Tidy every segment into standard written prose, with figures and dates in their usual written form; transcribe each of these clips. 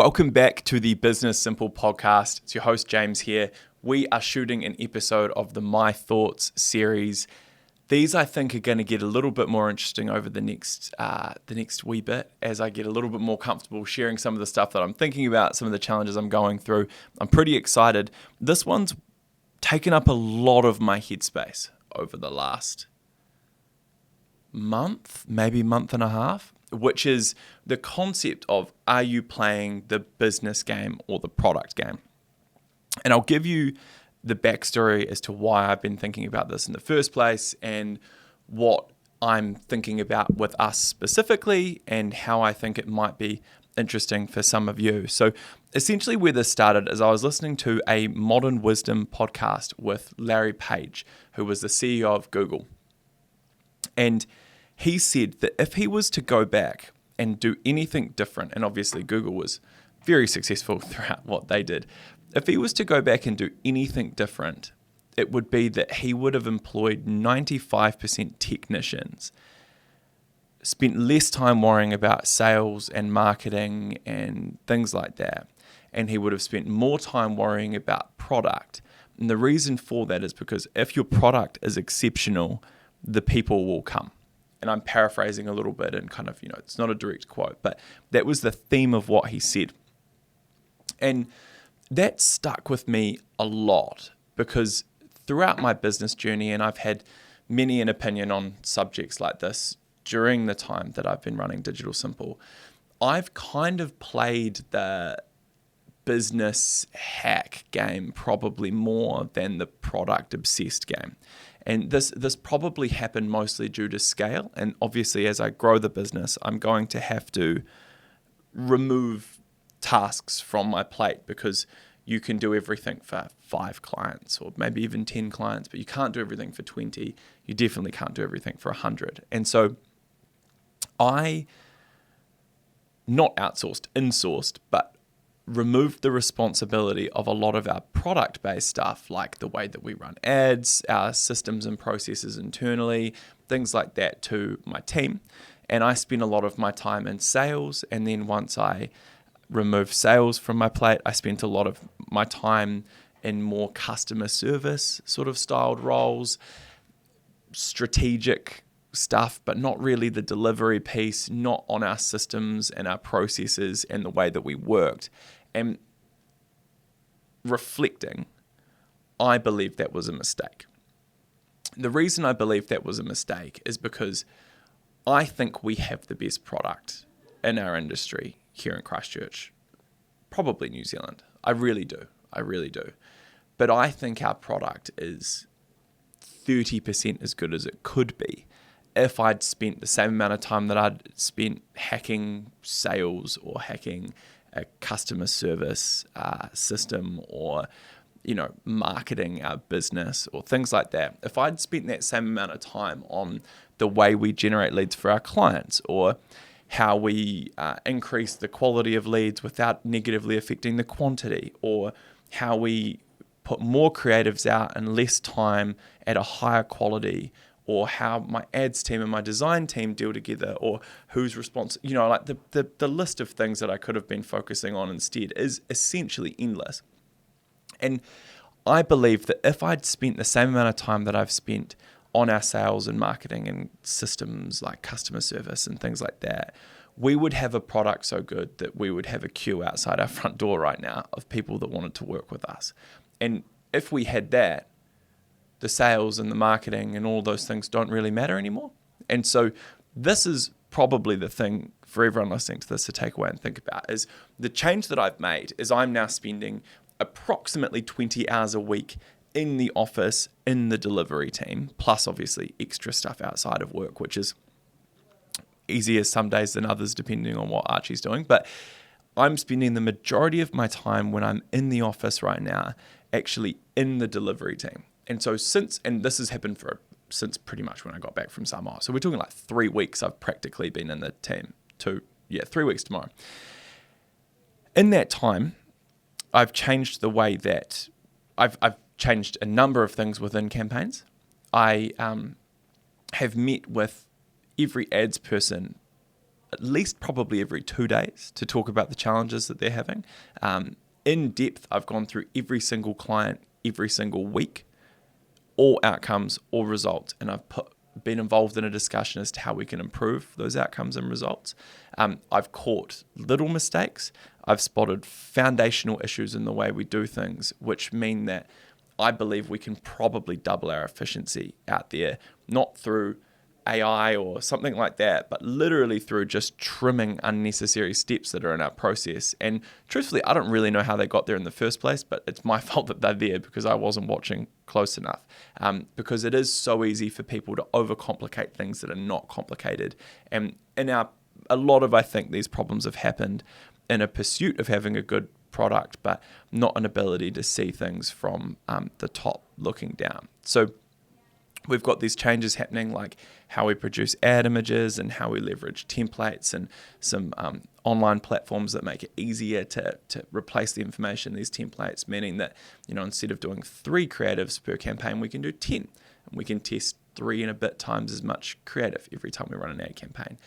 Welcome back to the Business Simple podcast. It's your host, James here. We are shooting an episode of the My Thoughts series. These, I think, are going to get a little bit more interesting over the next wee bit as I get a little bit more comfortable sharing some of the stuff that I'm thinking about, some of the challenges I'm going through. I'm pretty excited. This one's taken up a lot of my headspace over the last month, maybe month and a half, which is the concept of, are you playing the business game or the product game? And I'll give you the backstory as to why I've been thinking about this in the first place and what I'm thinking about with us specifically and how I think it might be interesting for some of you. So essentially where this started is I was listening to a Modern Wisdom podcast with Larry Page, who was the CEO of Google. And he said that if he was to go back and do anything different, and obviously Google was very successful throughout what they did, if he was to go back and do anything different, it would be that he would have employed 95% technicians, spent less time worrying about sales and marketing and things like that, and he would have spent more time worrying about product. And the reason for that is because if your product is exceptional, the people will come. And I'm paraphrasing a little bit and kind of, it's not a direct quote, but that was the theme of what he said. And that stuck with me a lot because throughout my business journey, and I've had many an opinion on subjects like this during the time that I've been running Digital Simple, I've kind of played the business hack game probably more than the product obsessed game. And this probably happened mostly due to scale. And obviously, as I grow the business, I'm going to have to remove tasks from my plate because you can do everything for 5 clients or maybe even 10 clients, but you can't do everything for 20. You definitely can't do everything for 100. And so I not outsourced, insourced, but removed the responsibility of a lot of our product-based stuff, like the way that we run ads, our systems and processes internally, things like that, to my team. And I spent a lot of my time in sales. And then once I removed sales from my plate, I spent a lot of my time in more customer service sort of styled roles, strategic stuff, but not really the delivery piece, not on our systems and our processes and the way that we worked. And reflecting, I believe that was a mistake. The reason I believe that was a mistake is because I think we have the best product in our industry here in Christchurch, probably New Zealand. I really do. But I think our product is 30% as good as it could be if I'd spent the same amount of time that I'd spent hacking sales or hacking a customer service system or, marketing our business or things like that. If I'd spent that same amount of time on the way we generate leads for our clients or how we increase the quality of leads without negatively affecting the quantity, or how we put more creatives out and less time at a higher quality, or how my ads team and my design team deal together, or who's responsible, like the list of things that I could have been focusing on instead is essentially endless. And I believe that if I'd spent the same amount of time that I've spent on our sales and marketing and systems like customer service and things like that, we would have a product so good that we would have a queue outside our front door right now of people that wanted to work with us. And if we had that, the sales and the marketing and all those things don't really matter anymore. And so this is probably the thing for everyone listening to this to take away and think about, is the change that I've made is I'm now spending approximately 20 hours a week in the office, in the delivery team, plus obviously extra stuff outside of work, which is easier some days than others depending on what Archie's doing. But I'm spending the majority of my time when I'm in the office right now actually in the delivery team. And so and this has happened since pretty much when I got back from Samoa. So we're talking like 3 weeks I've practically been in the team. 3 weeks tomorrow. In that time, I've changed the way that I've changed a number of things within campaigns. I have met with every ads person at least probably every 2 days to talk about the challenges that they're having. In depth, I've gone through every single client every single week, all outcomes, all results, and I've been involved in a discussion as to how we can improve those outcomes and results. I've caught little mistakes. I've spotted foundational issues in the way we do things, which mean that I believe we can probably double our efficiency out there, not through AI or something like that, but literally through just trimming unnecessary steps that are in our process. And truthfully, I don't really know how they got there in the first place, but it's my fault that they're there because I wasn't watching close enough. Because it is so easy for people to overcomplicate things that are not complicated. And a lot of, I think, these problems have happened in a pursuit of having a good product, but not an ability to see things from the top looking down. So we've got these changes happening, like how we produce ad images and how we leverage templates and some online platforms that make it easier to replace the information in these templates, meaning that, instead of doing 3 creatives per campaign, we can do 10. And we can test 3 and a bit times as much creative every time we run an ad campaign.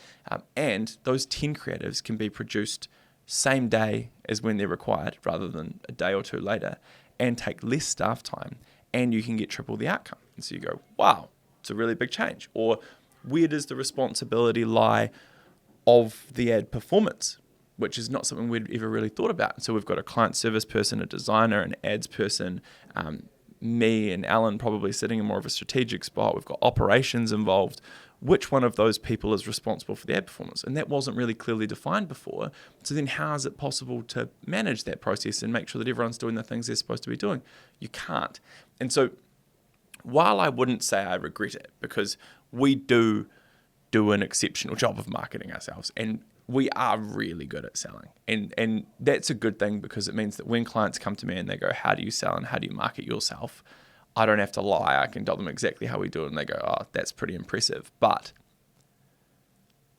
And those 10 creatives can be produced same day as when they're required, rather than a day or 2 later, and take less staff time, and you can get triple the outcome. And so you go, wow, it's a really big change. Or where does the responsibility lie of the ad performance, which is not something we'd ever really thought about. And so we've got a client service person, a designer, an ads person, me and Alan probably sitting in more of a strategic spot. We've got operations involved. Which one of those people is responsible for the ad performance? And that wasn't really clearly defined before. So then how is it possible to manage that process and make sure that everyone's doing the things they're supposed to be doing? You can't. And so while I wouldn't say I regret it, because we do an exceptional job of marketing ourselves, and we are really good at selling. And that's a good thing, because it means that when clients come to me and they go, how do you sell and how do you market yourself? I don't have to lie. I can tell them exactly how we do it, and they go, oh, that's pretty impressive. But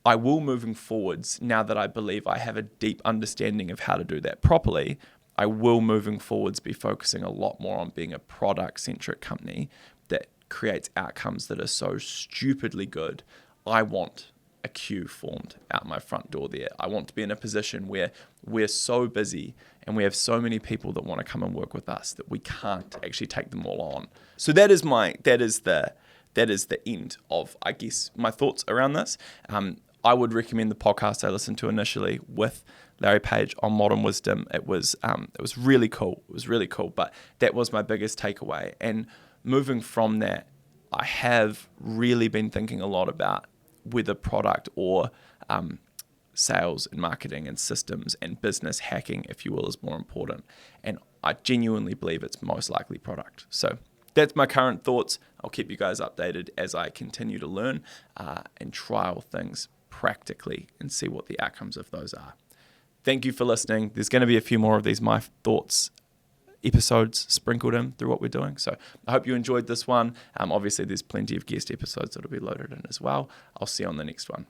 I will, moving forwards, now that I believe I have a deep understanding of how to do that properly, I will, moving forwards, be focusing a lot more on being a product-centric company that creates outcomes that are so stupidly good. I want a queue formed out my front door there. I want to be in a position where we're so busy and we have so many people that want to come and work with us that we can't actually take them all on. So that is the end of, I guess, my thoughts around this. I would recommend the podcast I listened to initially with Larry Page on Modern Wisdom. It was really cool. It was really cool, but that was my biggest takeaway. And moving from that, I have really been thinking a lot about whether product or sales and marketing and systems and business hacking, if you will, is more important. And I genuinely believe it's most likely product. So that's my current thoughts. I'll keep you guys updated as I continue to learn and trial things practically and see what the outcomes of those are. Thank you for listening. There's going to be a few more of these My Thoughts episodes sprinkled in through what we're doing. So I hope you enjoyed this one. Obviously, there's plenty of guest episodes that'll be loaded in as well. I'll see you on the next one.